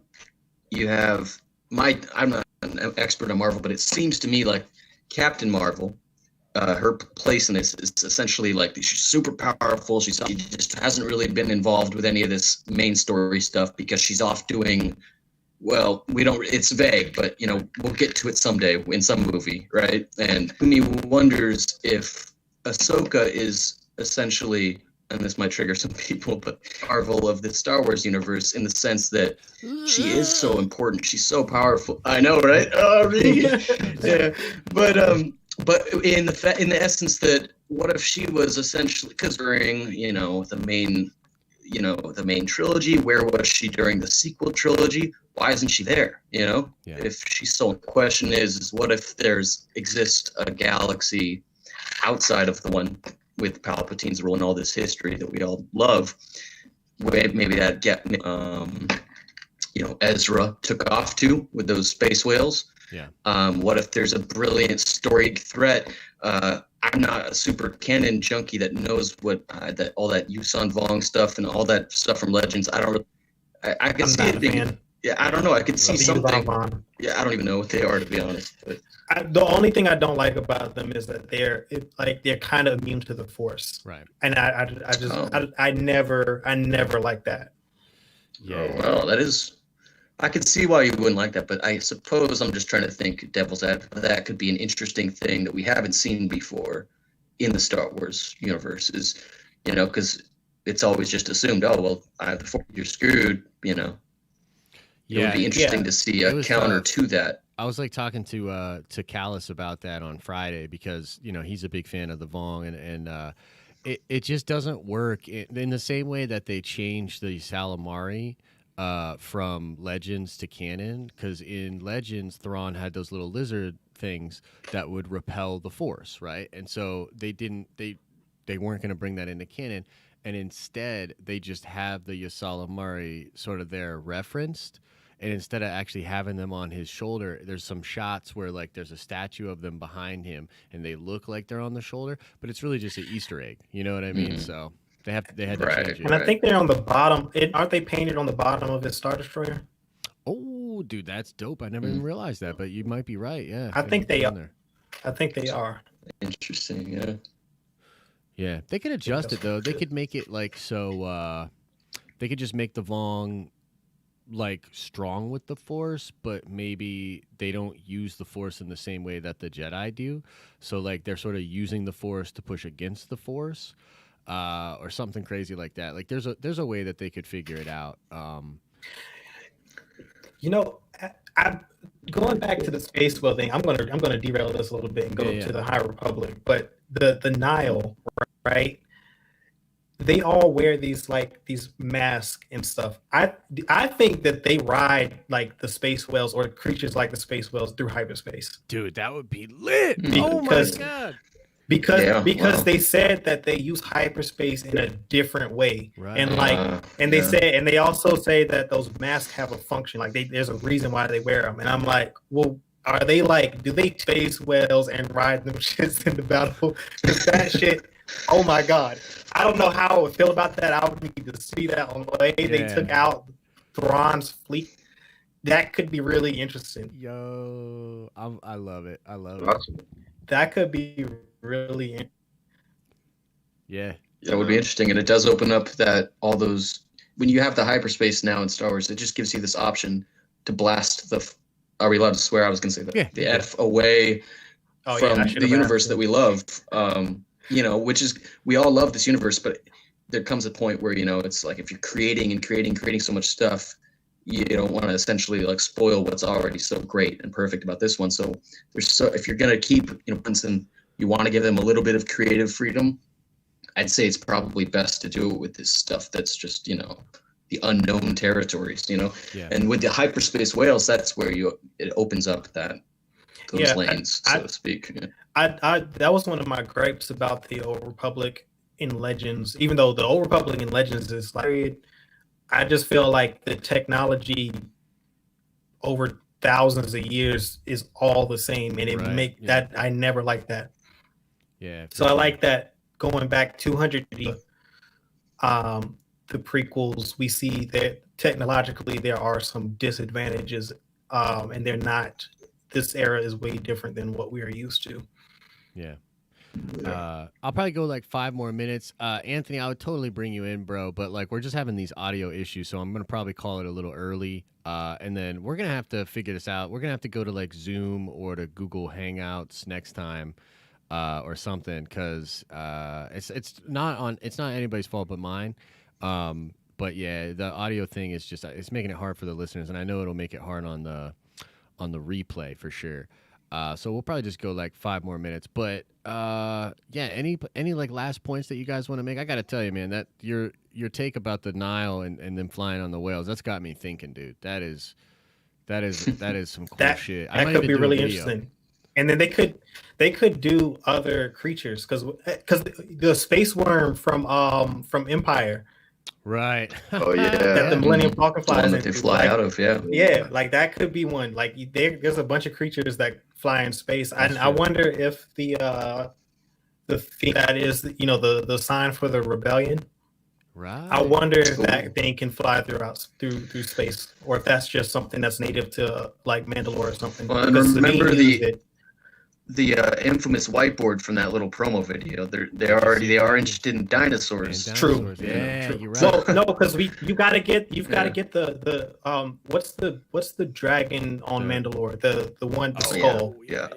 you have I'm not an expert on Marvel, but it seems to me like Captain Marvel, her place in this is essentially like she's super powerful. She just hasn't really been involved with any of this main story stuff because she's off doing, well, it's vague, but we'll get to it someday in some movie, right? And me wonders if Ahsoka is essentially, and this might trigger some people, but Marvel of the Star Wars universe in the sense that she is so important. She's so powerful. I know, right? Oh, really? Yeah. But in the essence that what if she was essentially, because during the main trilogy, where was she during the sequel trilogy? Why isn't she there? If she's so, the question is what if exists a galaxy outside of the one with Palpatine's rule and all this history that we all love, where maybe that Ezra took off to with those space whales.
Yeah.
What if there's a brilliant story threat? I'm not a super canon junkie that knows what that all that Yuuzhan Vong stuff and all that stuff from Legends. I don't really. I can see it being. Yeah, I don't know. I could see something. Yeah, I don't even know what they are, to be honest. But
the only thing I don't like about them is that they're kind of immune to the Force,
right?
And I never like that.
Yeah.
Oh, well, that is. I could see why you wouldn't like that, but I suppose I'm just trying to think devil's advocate. That could be an interesting thing that we haven't seen before in the Star Wars universe. Is because it's always just assumed, oh well, you're screwed. It would be interesting to see a counter to that.
I was talking to Callis about that on Friday because he's a big fan of the Vong and it just doesn't work in the same way that they changed the Calamari from Legends to canon, because in Legends Thrawn had those little lizard things that would repel the Force, right? And so they weren't going to bring that into canon, and instead they just have the Ysalamari sort of there referenced. And instead of actually having them on his shoulder, there's some shots where there's a statue of them behind him, and they look like they're on the shoulder, but it's really just an Easter egg. You know what I mean? Mm-hmm. So they had to change it.
And I think they're on the bottom. Aren't they painted on the bottom of his Star Destroyer?
Oh, dude, that's dope. I never even realized that, but you might be right. Yeah,
I think they are. I think they are.
Interesting. Yeah.
Yeah, they could adjust it though. They could make it so. They could just make the Vong strong with the Force, but maybe they don't use the Force in the same way that the Jedi do. So they're sort of using the Force to push against the Force, or something crazy like that. There's a way that they could figure it out.
I'm going back to the space whale thing. I'm gonna derail this a little bit and go to the High Republic. But the Nile, right? They all wear these masks and stuff. I think that they ride the space whales or creatures like the space whales through hyperspace.
Dude, that would be lit. Oh my god.
Because they said that they use hyperspace in a different way. Right. And they also say that those masks have a function. There's a reason why they wear them. And I'm like, well, are they do they space whales and ride them shits in the battle? Because that shit, oh my god. I don't know how I would feel about that. I would need to see that on the way they took out Thrawn's fleet. That could be really interesting.
Yo, I love it. I love it.
That could be really
yeah.
That would be interesting, and it does open up that all those when you have the hyperspace now in Star Wars, it just gives you this option to blast the. Are we allowed to swear? I was going to say that. Yeah. The F away from the universe that we love. Which is, we all love this universe, but there comes a point where, it's if you're creating so much stuff, you don't want to essentially like spoil what's already so great and perfect about this one. So if you're gonna keep, Princeton, you want to give them a little bit of creative freedom. I'd say it's probably best to do it with this stuff that's just, the unknown territories,
Yeah.
And with the hyperspace whales, that's where it opens up those lanes, so to speak. Yeah.
That was one of my gripes about the Old Republic in Legends. Even though the Old Republic in Legends is like, I just feel like the technology over thousands of years is all the same, and that I never liked that.
Yeah.
So I like that going back 200 years. The prequels, we see that technologically there are some disadvantages, and they're not. This era is way different than what we are used to.
Yeah. I'll probably go like 5 more minutes. Anthony, I would totally bring you in, bro, but like we're just having these audio issues, so I'm gonna probably call it a little early. And then we're gonna have to figure this out. We're gonna have to go to like Zoom or to Google Hangouts next time, or something, because it's not anybody's fault but mine. But yeah, the audio thing is just it's making it hard for the listeners, and I know it'll make it hard on the replay for sure. So we'll probably just go like 5 more minutes. But any like last points that you guys want to make? I gotta tell you, man, that your take about the Nile and them flying on the whales, that's got me thinking, dude. That is some cool shit.
That could be really interesting. And then they could do other creatures because the space worm from Empire.
Right.
Oh yeah.
That the Millennium Falcon flies
one that they fly out of, yeah.
Yeah, like that could be one. Like there's a bunch of creatures that fly in space. I wonder if the thing that is, the sign for the rebellion.
Right.
I wonder if that thing can fly through space, or if that's just something that's native to like Mandalore or something.
Well, and remember the infamous whiteboard from that little promo video. They are interested in dinosaurs.
True.
Yeah,
true.
You're right.
Well, no, because you've got to get the what's the dragon on Mandalore, the one, the skull.
Yeah.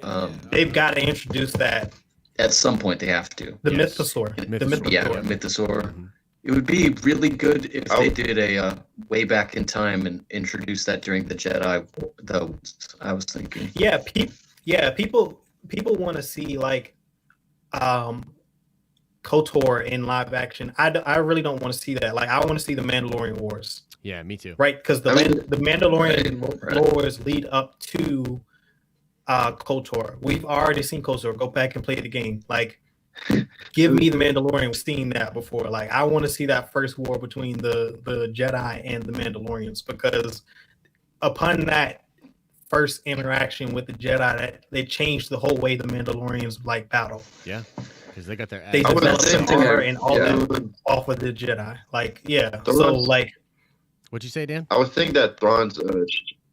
They've got to introduce that
At some point they have to.
the Mythosaur. The Mythosaur.
Yeah, Mythosaur. Mm-hmm. It would be really good if they did a way back in time and introduced that during the Jedi. Though I was thinking.
People want to see like KOTOR in live action. I really don't want to see that. Like I want to see the Mandalorian Wars.
Yeah, me too.
Right, because the Mandalorian Wars lead up to KOTOR. We've already seen KOTOR. Go back and play the game. Like, give me the Mandalorian. We've seen that before. Like, I want to see that first war between the Jedi and the Mandalorians, because upon that first interaction with the Jedi, that they changed the whole way the Mandalorians like battle.
Yeah, because they got their
they developed some armor and all that off of the Jedi. Like, what'd
you say, Dan?
I would think that Thrawn's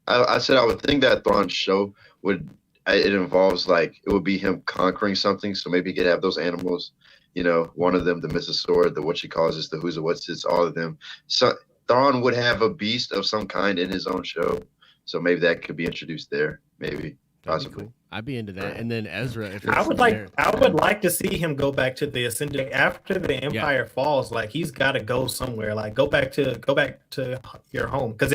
I said I would think that Thrawn's show it involves like it would be him conquering something. So maybe he could have those animals, one of them, the Mythosaur, the what she calls it, the who's and what's it's, all of them. So Thrawn would have a beast of some kind in his own show. So maybe that could be introduced there. Maybe. Possibly.
Cool. I'd be into that. And then Ezra,
I would like to see him go back to the Ascendant after the Empire falls. Like, he's got to go somewhere. Like, go back to your home. Because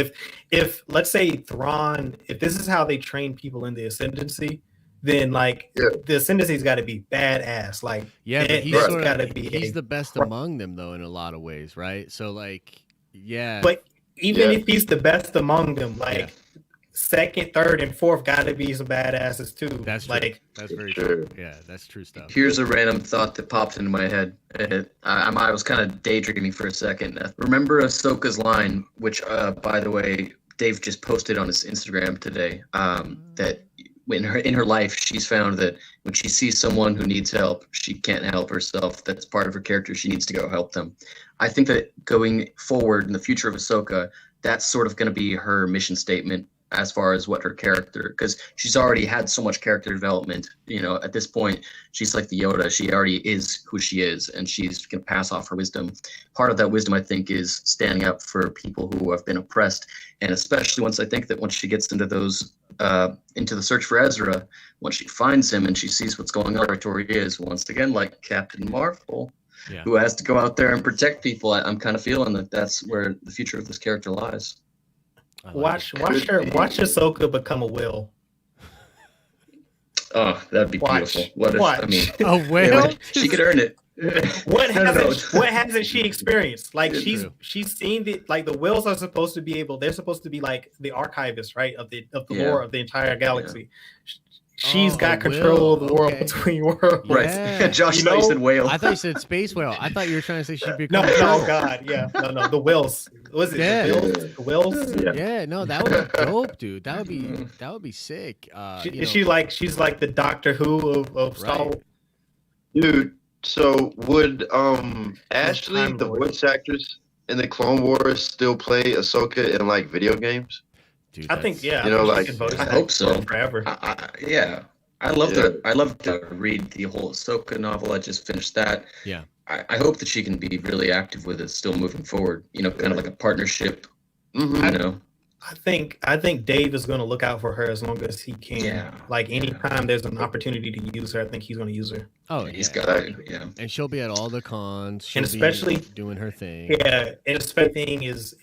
if let's say Thrawn, if this is how they train people in the Ascendancy, then the Ascendancy's got to be badass. Like,
but he's the best among them though in a lot of ways, right? So like, But even if he's the best among them, second, third, and fourth got to be some badasses too. That's true. That's very true. Yeah, that's true stuff.
Here's a random thought that popped into my head. I was kind of daydreaming for a second. Remember Ahsoka's line, which, by the way, Dave just posted on his Instagram today, that in her life, she's found that when she sees someone who needs help, she can't help herself. That's part of her character. She needs to go help them. I think that going forward in the future of Ahsoka, that's sort of going to be her mission statement as far as what her character, because she's already had so much character development. At this point, she's like the Yoda. She already is who she is, and she's going to pass off her wisdom. Part of that wisdom, I think, is standing up for people who have been oppressed, and especially once she gets into those, into the search for Ezra, once she finds him and she sees what's going on, where he is, once again, like Captain Marvel, who has to go out there and protect people. I'm kind of feeling that that's where the future of this character lies.
Watch Ahsoka become a whale.
Oh, that'd be beautiful. What if, I mean,
a whale?
She could earn it.
What hasn't she experienced? Like she's seen the whales are supposed to be able. They're supposed to be like the archivists, right, of the lore of the entire galaxy. She's got control of the world between worlds.
Right.
Yeah.
Josh thought you said whale.
I thought you said space whale. I thought you were trying to say she'd be.
No, God, yeah, no, the whales. Was it the whales?
Yeah, no, that would be dope, dude. That would be sick.
She's like the Doctor Who of Star Wars.
Dude, so would Ashley, the voice actress in the Clone Wars, still play Ahsoka in like video games?
Dude,
I think,
you know, like
I hope so.
Forever.
I love to read the whole Ahsoka novel. I just finished that.
Yeah.
I hope that she can be really active with it still moving forward. You know, kind of like a partnership. Mm-hmm. You know.
I think Dave is going to look out for her as long as he can.
Yeah.
Like anytime there's an opportunity to use her, I think he's going to use her.
Oh,
he's got to. Yeah.
And she'll be at all the cons. She'll
and especially
be doing her thing.
Yeah, and especially thing is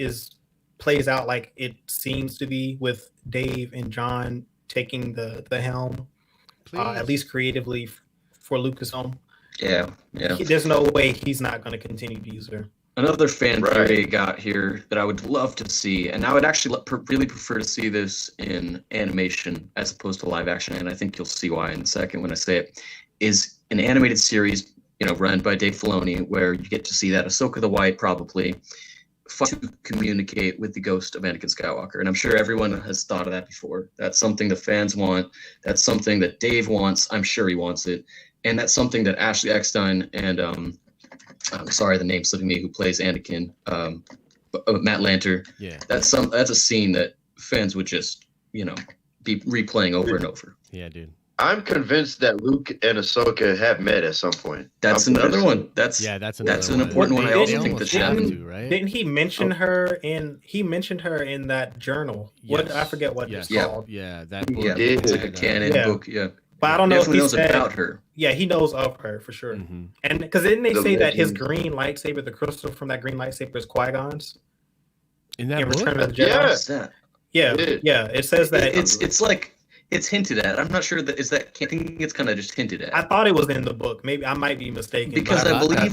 plays out like it seems to be with Dave and John taking the helm, at least creatively for Lucasfilm.
Yeah.
There's no way he's not going to continue to use her.
Another fan theory got here that I would love to see, and I would actually really prefer to see this in animation as opposed to live action, and I think you'll see why in a second when I say it, is an animated series, run by Dave Filoni, where you get to see that Ahsoka the White probably to communicate with the ghost of Anakin Skywalker. And I'm sure everyone has thought of that before. That's something the fans want. That's something that Dave wants. I'm sure he wants it. And that's something that Ashley Eckstein and I'm sorry, the name's slipping me, who plays Anakin, Matt Lanter.
Yeah.
That's a scene that fans would just, be replaying over and over.
Yeah, dude.
I'm convinced that Luke and Ahsoka have met at some point.
That's another one. That's an important one. I also think that should happen.
Right?
Didn't he mention her in that journal?
Yes.
I forget what it's called.
Yeah, that book.
Yeah, it's like a canon book. Yeah.
But I don't know if he
knows
said,
about her.
Yeah, he knows of her for sure.
Mm-hmm.
And because didn't they say that his green lightsaber, the crystal from that green lightsaber, is Qui-Gon's?
In that book?
Return of the Jedi? Yeah. It says that
it's like it's hinted at. I'm not sure that is that. I think it's kind of just hinted at.
I thought it was in the book. Maybe I might be mistaken.
Because I believe I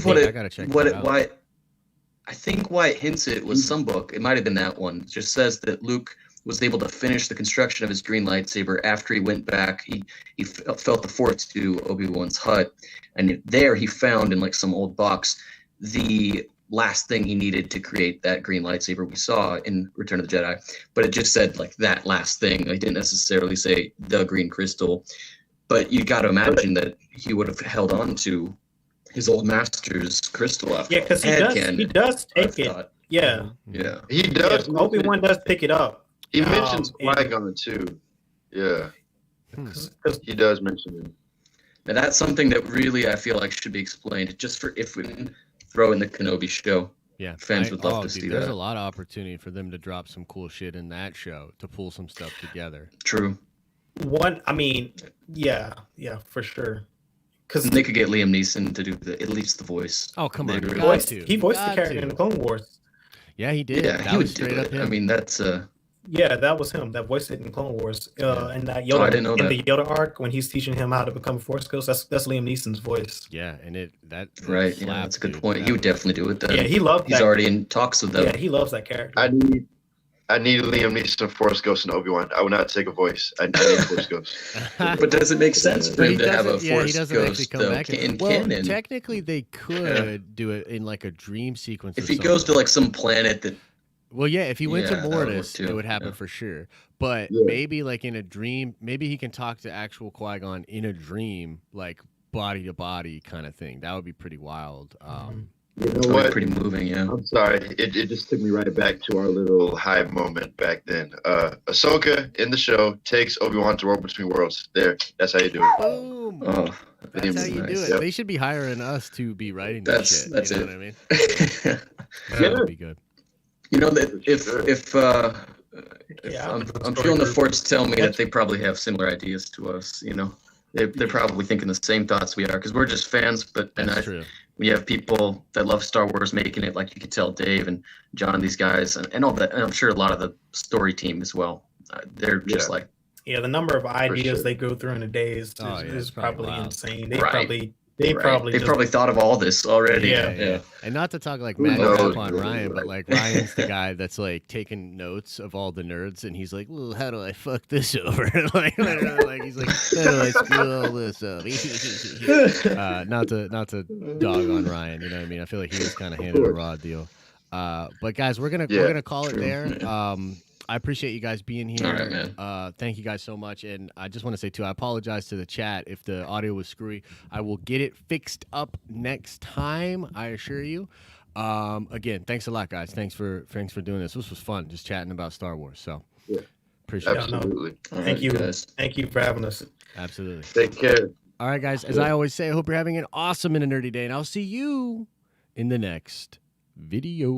think why it hints it was some book. It might have been that one. It just says that Luke was able to finish the construction of his green lightsaber after he went back. He felt the force to Obi-Wan's hut, and there he found in like some old box the last thing he needed to create that green lightsaber we saw in Return of the Jedi. But it just said like that last thing. It didn't necessarily say the green crystal, but you got to imagine that he would have held on to his old master's crystal after.
Yeah, because he does take it. Yeah,
he does.
Yeah, Obi-Wan does pick it up.
He mentions Qui-Gon too. Yeah, he does mention it.
Now that's something that really I feel like should be explained. Just for if we can throw in the Kenobi show.
Yeah,
fans would love to see that.
There's a lot of opportunity for them to drop some cool shit in that show to pull some stuff together.
True.
Yeah, for sure.
Because they could get Liam Neeson to do at least the voice.
Oh, come on.
He voiced the character in the Clone Wars.
Yeah, he did.
Yeah, he would do it. I mean, that's
yeah, that was him that voiced it in Clone Wars. And that Yoda
I didn't know that.
The Yoda arc when he's teaching him how to become a Force ghost. That's Liam Neeson's voice.
Yeah, and
right. Yeah, that's a good point. He would definitely do it then.
Yeah, he's
already in talks with them.
Yeah, he loves that character.
I need Liam Neeson Force Ghost and Obi-Wan. I will not take a voice. I need a Force Ghost.
But does it make sense for him to have a Force Ghost in canon?
Technically, they could do it in like a dream sequence.
If he goes to like some planet that.
Well, yeah, if he went to Mortis, it would happen for sure. But maybe like in a dream, maybe he can talk to actual Qui-Gon in a dream, like body to body kind of thing. That would be pretty wild.
You know what?
Pretty moving, yeah.
I'm sorry. It just took me right back to our little hive moment back then. Ahsoka in the show takes Obi-Wan to World Between Worlds. There. That's how you do it.
Boom.
Oh,
that's how you do it.
Yep.
They should be hiring us to be writing that shit.
That's
you know
it.
What I mean? That would be good.
You know that if I'm feeling the Force tell me that they probably have similar ideas to us. You know, they're probably thinking the same thoughts we are because we're just fans. But
That's true.
We have people that love Star Wars making it, like you could tell Dave and John, these guys, and all that. And I'm sure a lot of the story team as well. They're just like,
the number of ideas
sure.
they go through in a day is
it's
probably
wild.
insane. They
Right.
probably
They probably thought of all this already.
Yeah.
And not to talk like
Who
mad
knows,
crap on
dude?
Ryan, but like Ryan's the guy that's like taking notes of all the nerds, and he's like, "Well, how do I fuck this over?" like he's like, "How do I screw all this up?" Not to dog on Ryan, you know what I mean? I feel like he was kind of handed a raw deal. But guys, we're gonna call it there. I appreciate you guys being here.
All right, man.
Thank you guys so much. And I just want to say, too, I apologize to the chat if the audio was screwy. I will get it fixed up next time, I assure you. Again, thanks a lot, guys. Thanks for doing this. This was fun, just chatting about Star Wars. So appreciate it.
Absolutely.
Thank you.
Guys.
Thank you for having us.
Absolutely.
Take care.
All right, guys. As I always say, I hope you're having an awesome and a nerdy day, and I'll see you in the next video.